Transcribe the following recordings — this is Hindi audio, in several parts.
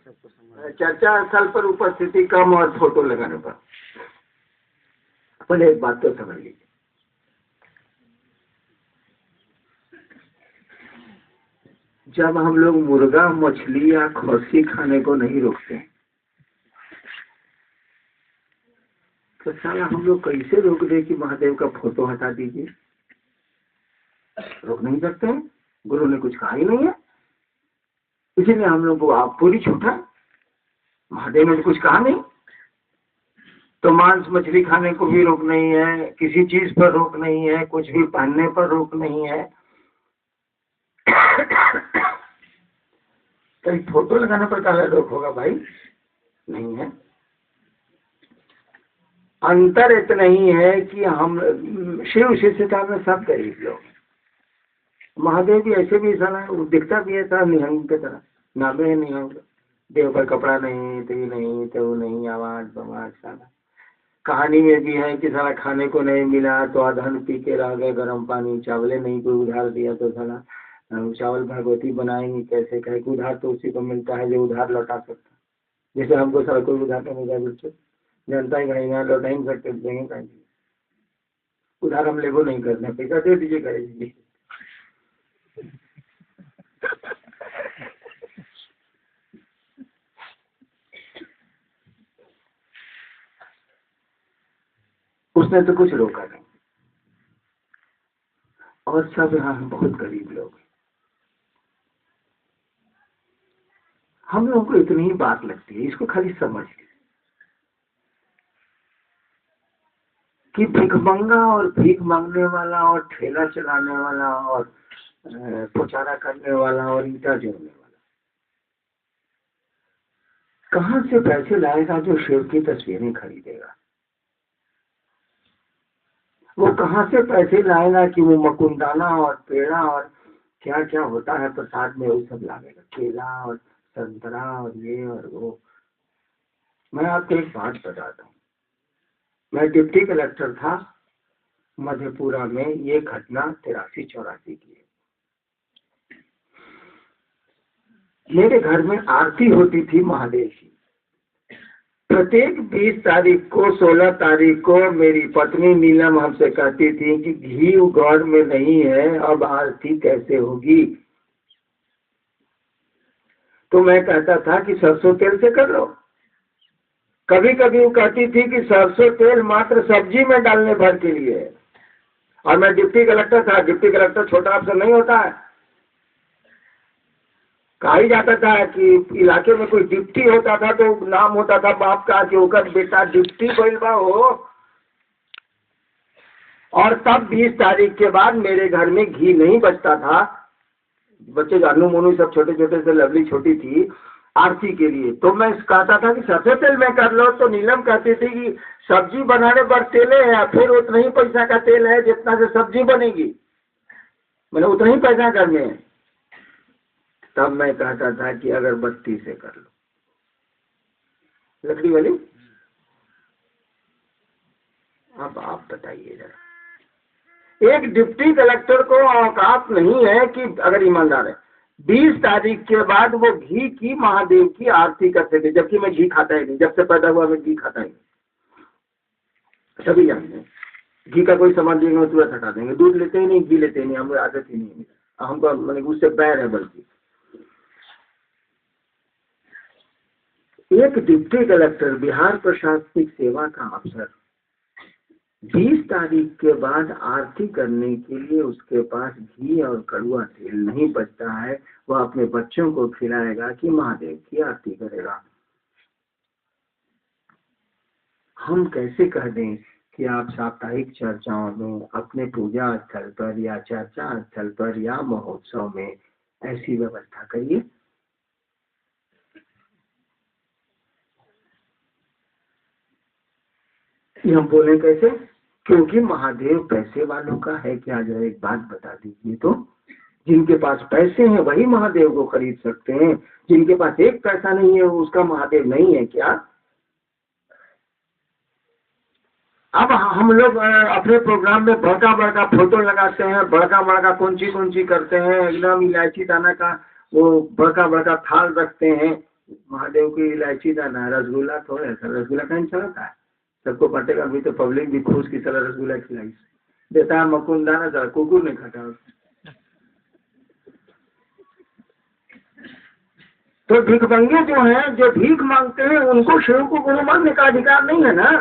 चर्चा स्थल पर उपस्थिति कम और फोटो लगाने पर। पहले एक बात तो समझ लीजिए, जब हम लोग मुर्गा, मछली या खस्सी खाने को नहीं रोकते तो साला हम लोग कैसे रोक दे कि महादेव का फोटो हटा दीजिए? रोक नहीं सकते हैं, गुरु ने कुछ कहा ही नहीं है, इसीलिए हम लोग को आप पूरी छूट है। महादेव ने कुछ कहा नहीं, तो मांस मछली खाने को भी रोक नहीं है, किसी चीज पर रोक नहीं है, कुछ भी पहनने पर रोक नहीं है। कहीं फोटो लगाने पर काला रोक होगा भाई? नहीं है। अंतर इतना ही है कि हम शिव शिष्यता में सब करीब लोग, महादेव भी ऐसे भी साला दिखता भी है साला निहंग की तरह, नामे है निहंग, देह पर कपड़ा नहीं, तो ये नहीं, तो वो नहीं, आवाज बवाज साला। कहानी में भी है कि साला खाने को नहीं मिला तो अधन पी के रह गए गर्म पानी, चावले नहीं कोई उधार दिया तो साला चावल भगवती बनाएंगे कैसे? कहे कि उधार तो उसी को मिलता है जो उधार लौटा सकता। जैसे हमको साला कोई उधार नहीं मिला, बिल्कुल जनता ही कहीं यहाँ लौटा ही सकते, देंगे कहीं उधार हम लेगो नहीं करना, पैसा दे दीजिए करेंगे। उसने तो कुछ रोका नहीं, और सब यहाँ बहुत गरीब लोग हैं। हम लोगों को इतनी ही बात लगती है, इसको खाली समझ लीजिए कि भिखमंगा और भीख मांगने वाला और ठेला चलाने वाला और पुचारा करने वाला और ईटा जोड़ने वाला कहाँ से पैसे लाएगा जो शिव की तस्वीरें खरीदेगा? वो कहाँ से पैसे लाएगा कि वो मकुंदाना और पेड़ा और क्या क्या होता है प्रसाद में, वो सब लाएगा, केला और संतरा और ये और वो। मैं आपको एक बात बताता हूँ, मैं डिप्टी कलेक्टर था मधेपुरा में, ये घटना 83-84 की है। मेरे घर में आरती होती थी महादेव की, प्रत्येक 20 तारीख को 16 तारीख को मेरी पत्नी नीलम हमसे कहती थी कि घी गौर में नहीं है, अब आरती कैसे होगी? तो मैं कहता था कि सरसों तेल से कर लो। कभी कभी वो कहती थी कि सरसों तेल मात्र सब्जी में डालने भर के लिए है, और मैं डिप्टी कलेक्टर था। डिप्टी कलेक्टर छोटा अफसर नहीं होता है। कहा ही जाता था कि इलाके में कोई डिप्टी होता था तो नाम होता था बाप का कि ओकर बेटा डिप्टी बैलवा हो। और तब 20 तारीख के बाद मेरे घर में घी नहीं बचता था। बच्चे जानू मोनू सब छोटे छोटे से, लवली छोटी थी आरती के लिए, तो मैं कहता था कि सरसों तेल में कर लो। तो नीलम कहती थी कि सब्जी बनाने पर तेले है, फिर उतना ही पैसा का तेल है जितना से सब्जी बनेगी, मैंने उतना ही पैसा घर में है। तब मैं कहता था कि अगरबत्ती से कर लो, लकड़ी वाली। अब आप बताइए जरा, एक डिप्टी कलेक्टर को औकात नहीं है कि अगर ईमानदार है 20 तारीख के बाद वो घी की महादेव की आरती करते थे, जबकि मैं घी खाता ही नहीं, जब से पैदा हुआ मैं घी खाता ही नहीं। सभी जानते हैं घी का कोई सामान देंगे तुरंत हटा देंगे, दूध लेते ही नहीं, घी लेते ही नहीं, हमें आदत ही नहीं है, हमको मैंने उससे बैर है। बल्कि एक डिप्टी कलेक्टर, बिहार प्रशासनिक सेवा का अफसर, 20 तारीख के बाद आरती करने के लिए उसके पास घी और कड़वा तेल नहीं बचता है, वह अपने बच्चों को खिलाएगा कि महादेव की आरती करेगा। हम कैसे कह दें कि आप साप्ताहिक चर्चाओं में अपने पूजा स्थल पर या चर्चा स्थल पर या महोत्सव में ऐसी व्यवस्था करिए? ये हम बोले कैसे? क्योंकि महादेव पैसे वालों का है क्या? जरा एक बात बता दीजिए तो। जिनके पास पैसे हैं वही महादेव को खरीद सकते हैं, जिनके पास एक पैसा नहीं है उसका महादेव नहीं है क्या? अब हम लोग अपने प्रोग्राम में बड़का बड़का फोटो लगाते हैं, बड़का बड़का कौन सी करते हैं, एकदम इलायची दाना का वो बड़का बड़का थाल रखते हैं, महादेव की इलायची दाना, रसगुल्ला थोड़ा सा, रसगुल्ला कहीं चलाता है, सबको बटेगा। अभी तो पब्लिक भी खुश की तरह रसगुल्ला खिलाई देता है, मकुन दाना था, कुकुर नहीं खाता उसको। तो भिखमंगे जो हैं, जो भीख मांगते हैं, उनको शिव को गुरु मानने का अधिकार नहीं है ना।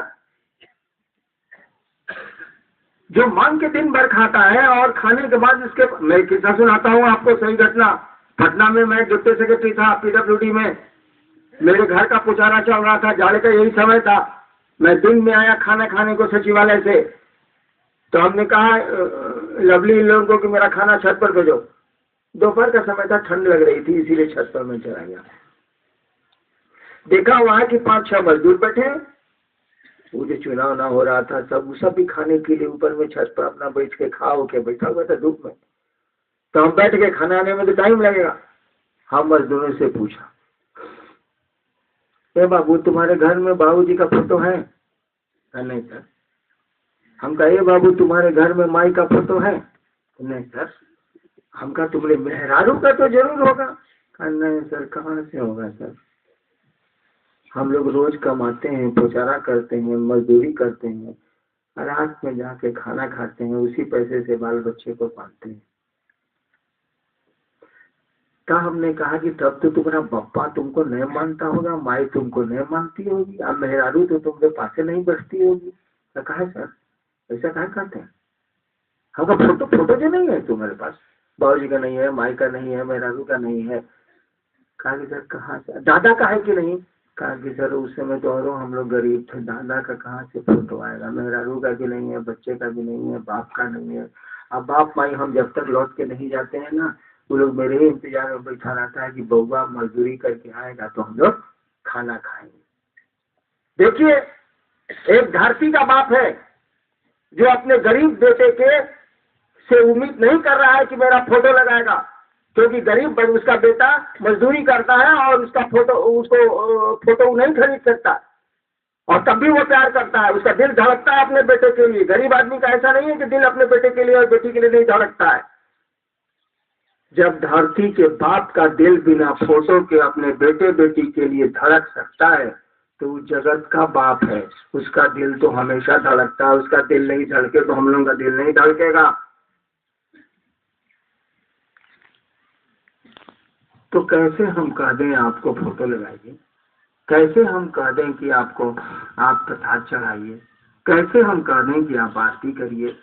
जो मांग के दिन भर खाता है और खाने के बाद इसके, मैं किस्सा सुनाता हूँ आपको, सही घटना। पटना में मैं डिप्टी सेक्रेटरी था PWD में, मेरे घर का पुचारा चल रहा था, जाड़े का यही समय था। मैं दिन में आया खाना खाने को सचिवालय से, तो हमने कहा लवली इन लोगों को कि मेरा खाना छत पर भेजो। दोपहर का समय था, ठंड लग रही थी, इसीलिए छत पर मैं चला गया। देखा वहां कि 5-6 मजदूर बैठे, वो जो चुनाव ना हो रहा था, सब भी खाने के लिए ऊपर में छत पर अपना बैठ के खाओ के बैठा हुआ था धूप में। तो हम बैठ के खाना आने में तो टाइम लगेगा। हम मजदूरों से पूछा, ए बाबू तुम्हारे घर में बाबूजी का फोटो है? नहीं सर। हम कहे बाबू तुम्हारे घर में माई का फोटो है? नहीं सर। हम कहा तुम्हारे मेहरारू का तो जरूर होगा। नहीं सर, कहाँ से होगा सर, हम लोग रोज कमाते हैं, पुचारा करते हैं, मजदूरी करते हैं, रात में जाके खाना खाते हैं, उसी पैसे से बाल बच्चे को पालते हैं। का हमने कहा कि तब तो तुम्हारा पप्पा तुमको नहीं मानता होगा, माई तुमको नहीं मानती होगी, अब मेहरारू तो तुमके पासे नहीं बैठती होगी। तो कहा सर ऐसा कहा करते हैं? हमका फोटो जो नहीं है तुम्हारे पास, बाबूजी का नहीं है, माई का नहीं है, मेहरारू का नहीं है। कहा कि सर कहाँ से, दादा का है कि नहीं? कहा कि सर उस समय तो और हम लोग गरीब थे, दादा का कहाँ से फोटो आएगा, मेहरारू का भी नहीं है, बच्चे का भी नहीं है, बाप का नहीं है। अब बाप माई हम जब तक लौट के नहीं जाते हैं ना, वो लोग मेरे ही इंतजार में बैठा रहता है कि बउआ मजदूरी करके आएगा तो हम लोग खाना खाएंगे। देखिए, एक धरती का बाप है जो अपने गरीब बेटे के से उम्मीद नहीं कर रहा है कि मेरा फोटो लगाएगा, क्योंकि गरीब उसका बेटा मजदूरी करता है और उसका फोटो नहीं खरीद सकता, और तब भी वो प्यार करता है, उसका दिल धड़कता है अपने बेटे के लिए। गरीब आदमी का ऐसा नहीं है कि दिल अपने बेटे के लिए और बेटी के लिए नहीं धड़कता है। जब धरती के बाप का दिल बिना फोटो के अपने बेटे बेटी के लिए धड़क सकता है, तो वो जगत का बाप है, उसका दिल तो हमेशा धड़कता है। उसका दिल नहीं धड़के तो हम लोगों का दिल नहीं धड़केगा। तो कैसे हम कह दें आपको फोटो लगाइए, कैसे हम कह दें कि आपको आप प्रसाद चढ़ाइए, कैसे हम कह दें कि आप आरती करिए?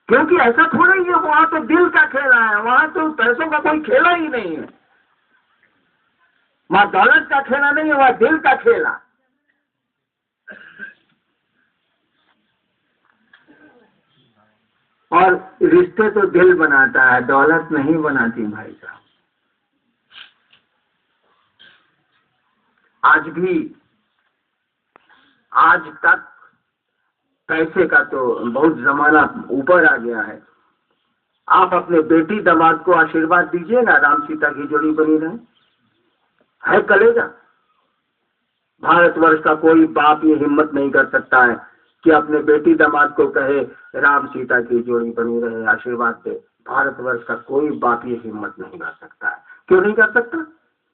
क्योंकि ऐसा थोड़ा ही है, वहां तो दिल का खेला है, वहां तो पैसों का कोई खेला ही नहीं है, वहां दौलत का खेला नहीं है, वहां दिल का खेला। और रिश्ते तो दिल बनाता है, दौलत नहीं बनाती भाई साहब। आज तक पैसे का तो बहुत जमाना ऊपर आ गया है। आप अपने बेटी दामाद को आशीर्वाद दीजिएगा, राम सीता की जोड़ी बनी रहे, है कलेजा। भारतवर्ष का कोई बाप ये हिम्मत नहीं कर सकता है कि अपने बेटी दामाद को कहे राम सीता की जोड़ी बनी रहे, आशीर्वाद दे। भारतवर्ष का कोई बाप ये हिम्मत नहीं कर सकता है। क्यों नहीं कर सकता?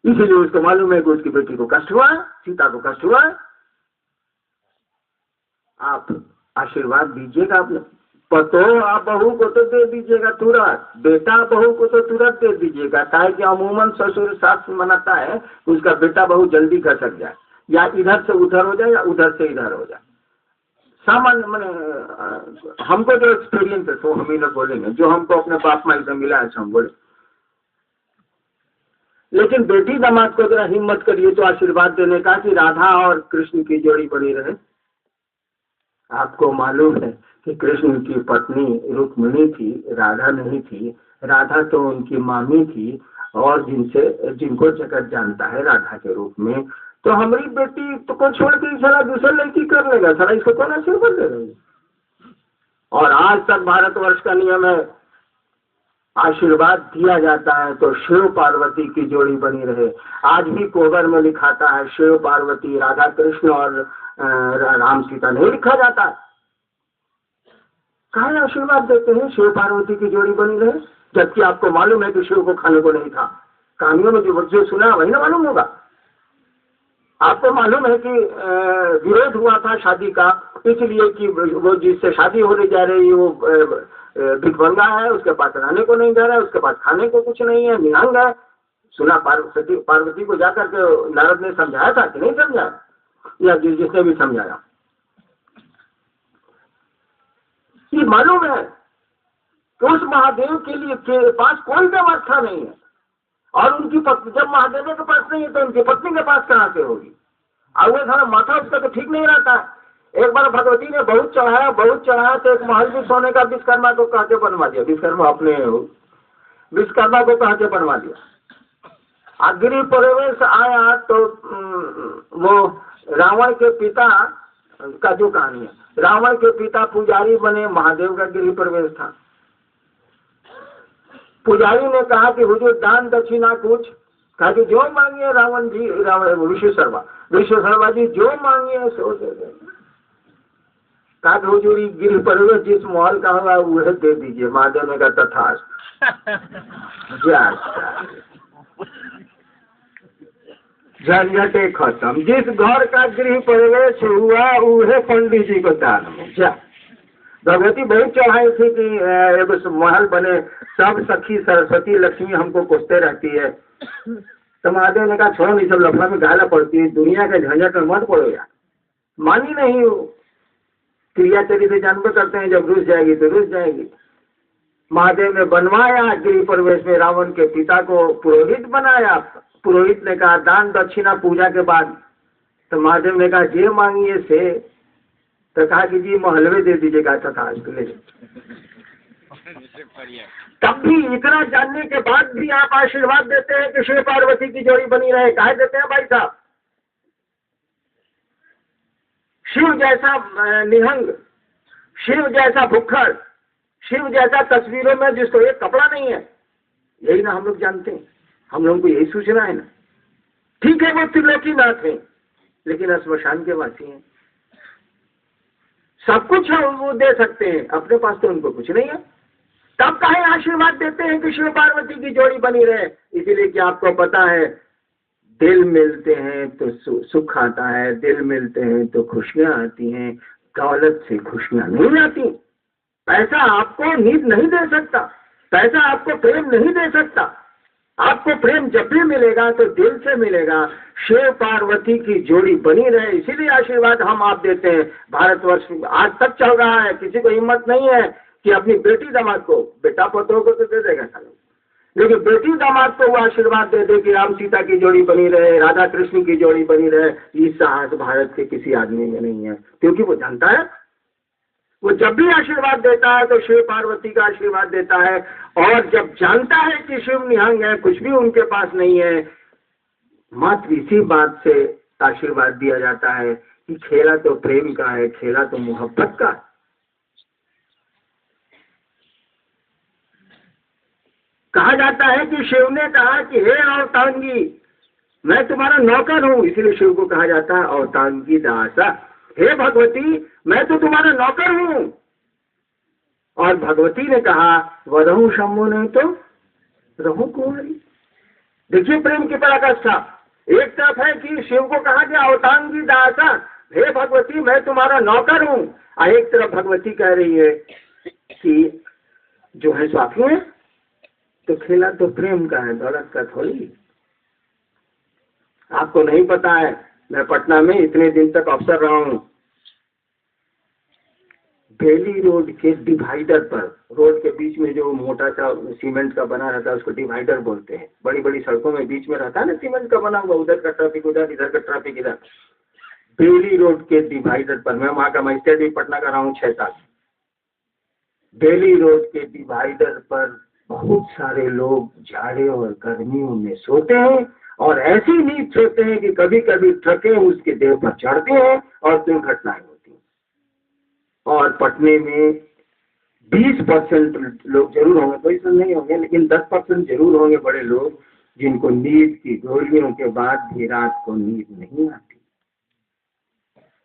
इसीलिए उसको मालूम है कि उसकी बेटी को कष्ट हुआ है, सीता को कष्ट हुआ है। आप आशीर्वाद दीजिएगा अपने पतो, आप बहू को तो दे दीजिएगा तुरंत, बेटा बहू को तो तुरंत दे दीजिएगा। काहे कि अमूमन ससुर सास मनाता है उसका बेटा बहू जल्दी घसक जाए, या इधर से उधर हो जाए या उधर से इधर हो जाए। सामान्य मैंने हमको जो एक्सपीरियंस है तो हम ही लोग बोलेंगे, जो हमको अपने बाप माई से मिला है हम बोले। लेकिन बेटी दामाद को जरा हिम्मत करिए तो आशीर्वाद देने का कि राधा और कृष्ण की जोड़ी बनी रहे। आपको मालूम है कि कृष्ण की पत्नी रुक्मिणी थी, राधा नहीं थी। राधा तो उनकी मामी थी, और जिनको जगत जानता है राधा के रूप में। तो हमारी बेटी तो को छोड़ के सारा दूसरा लड़की कर लेगा, सारा इसको कौन आशीर्वाद दे रही? और आज तक भारतवर्ष का नियम है, आशीर्वाद दिया जाता है तो शिव पार्वती की जोड़ी बनी रहे। आज भी कोबर में लिखाता है शिव पार्वती, राधा कृष्ण और राम सीता नहीं लिखा जाता है। कहाँ आशीर्वाद देते हैं शिव पार्वती की जोड़ी बनी रहे, जबकि आपको मालूम है कि शिव को खाने को नहीं था। कहानियों में जो सुना वही ना मालूम होगा। आपको मालूम है कि विरोध हुआ था शादी का, इसलिए कि वो जिससे शादी होने जा रही है वो भिखमंगा है, उसके पास रहने को नहीं जा रहा है, उसके पास खाने को कुछ नहीं है, निहंग है। सुना पार्वती को जाकर के नारद ने समझाया था कि नहीं समझाया, या जिसने भी समझाया। ये मालूम है कि उस महादेव के लिए के पास कोई व्यवस्था नहीं है, और उनकी पत्नी, जब महादेव के पास नहीं है तो उनकी पत्नी के पास कहाँ से होगी। और वो सारा माथा उसका तो ठीक नहीं रहता है। एक बार भगवती ने बहुत चढ़ाया तो एक महल भी सोने का विश्वकर्मा को कहा के बनवा दिया। विश्वकर्मा अपने विश्वकर्मा को कहा के बनवा दिया। अग्नि प्रवेश आया तो वो रावण के पिता का जो कहानी है, रावण के पिता पुजारी बने, महादेव का गृह प्रवेश था। पुजारी ने कहा कि हुजूर दान दक्षिणा कुछ, कहा कि जो मांगिए रावण जी, विश्वशर्मा जी जो मांगिए सो दे देंगे। कहा कि हुजूर गृह प्रवेश जिस महल का होगा वह दे दीजिए। महादेव ने कहा तथास्तु। झंझटे खत्म। जिस घर का गृह प्रवेश हुआ वह पंडित जी को दान में जा। भगवती बहुत चढ़ाई थी कि एक महल बने, सब सखी सरस्वती लक्ष्मी हमको कोसते रहती है। तो महादेव ने कहा छोड़ो, ये सब लफड़ा में गाला पड़ती है, दुनिया के झंझट में मत पड़ो यार। मानी नहीं हो, क्रियाचरी से जानवर करते हैं, जब रुस जाएगी तो रुस जाएगी। महादेव ने बनवाया गृह प्रवेश में, रावण के पिता को पुरोहित बनाया। पुरोहित ने कहा दान दक्षिणा पूजा के बाद। तो महादेव ने कहा जे मांगिए से, तो कहा कि जी महलवे दे दीजिएगा तथा। तब भी इतना जानने के बाद भी आप आशीर्वाद देते हैं कि शिव पार्वती की जोड़ी बनी रहे। काहे देते हैं भाई साहब? शिव जैसा निहंग, शिव जैसा भुक्खड़, शिव जैसा तस्वीरों में जिसको एक कपड़ा नहीं है, यही ना हम लोग जानते हैं। हम लोगों को यही सूचना है ना। ठीक है वो त्रिलोकीनाथ है, लेकिन श्मशान के वासी हैं। सब कुछ है वो दे सकते हैं, अपने पास तो उनको कुछ नहीं है। तब काहे आशीर्वाद देते हैं कि शिव पार्वती की जोड़ी बनी रहे? इसीलिए कि आपको पता है दिल मिलते हैं तो सुख आता है, दिल मिलते हैं तो खुशियां आती हैं। दौलत से खुशियां नहीं आती। पैसा आपको नींद नहीं दे सकता, पैसा आपको प्रेम नहीं दे सकता। आपको प्रेम जब भी मिलेगा तो दिल से मिलेगा। शिव पार्वती की जोड़ी बनी रहे, इसीलिए आशीर्वाद हम आप देते हैं। भारतवर्ष आज तक चल रहा है, किसी को हिम्मत नहीं है कि अपनी बेटी दामाद को, बेटा पतों को तो दे देगा सालों, लेकिन बेटी दामाद को वो आशीर्वाद दे दे कि राम सीता की जोड़ी बनी रहे, राधा कृष्ण की जोड़ी बनी रहे। ये साहस भारत के किसी आदमी में नहीं है, क्योंकि वो जानता है वो जब भी आशीर्वाद देता है तो शिव पार्वती का आशीर्वाद देता है। और जब जानता है कि शिव निहंग है, कुछ भी उनके पास नहीं है, मात्र इसी बात से आशीर्वाद दिया जाता है कि खेला तो प्रेम का है, खेला तो मोहब्बत का है। कहा जाता है कि शिव ने कहा कि हे अवतांगी, मैं तुम्हारा नौकर हूं, इसीलिए शिव को कहा जाता है अवतांगी दासा। हे भगवती मैं तो तुम्हारा नौकर हूं। और भगवती ने कहा वरहु शंभु नहीं तो रहु कुंवारी। देखिए प्रेम की पराकाष्ठा। एक तरफ है कि शिव को कहा गया अवतांगी दासा, हे भगवती मैं तुम्हारा नौकर हूं, और एक तरफ भगवती कह रही है कि जो है स्वामी है तो खेला तो प्रेम का है, दौलत का थोड़ी। आपको नहीं पता है, मैं पटना में इतने दिन तक अफसर रहा हूं। बेली रोड के डिवाइडर पर, रोड के बीच में जो मोटा सा सीमेंट का बना रहता है उसको डिवाइडर बोलते हैं। बड़ी बड़ी सड़कों में बीच में रहता है ना सीमेंट का बना हुआ, उधर का ट्रैफिक उधर, इधर का ट्रैफिक इधर। बेली रोड के डिवाइडर पर, मैं वहां का मजिस्ट्रेट भी पटना का रहा हूँ 6 साल। बेली रोड के डिवाइडर पर बहुत सारे लोग जाड़े और गर्मियों में सोते हैं, और ऐसी नींद सोते हैं कि कभी कभी ट्रकें उसके देह पर चढ़ती हैं और दुर्घटनाएं होती हैं। और पटने में 20% लोग जरूर होंगे, कोई सुन नहीं होंगे, लेकिन 10% जरूर होंगे बड़े लोग जिनको नींद की गोलियों के बाद भी रात को नींद नहीं आती।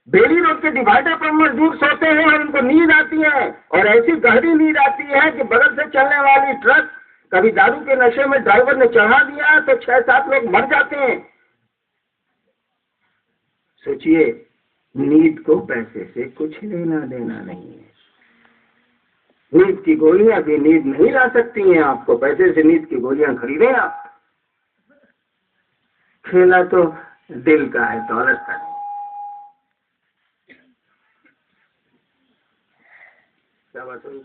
बेली रोड के डिवाइडर पर मजदूर सोते हैं और उनको नींद आती है, और ऐसी गहरी नींद आती है कि बगल से चलने वाली ट्रक कभी दारू के नशे में ड्राइवर ने चढ़ा दिया तो 6-7 लोग मर जाते हैं। सोचिए, नींद को पैसे से कुछ लेना देना नहीं है। नींद की गोलियां भी नींद नहीं ला सकती हैं आपको, पैसे से नींद की गोलियां खरीदें आप। खेला तो दिल का है, दौलत का नहीं। क्या बात हुई?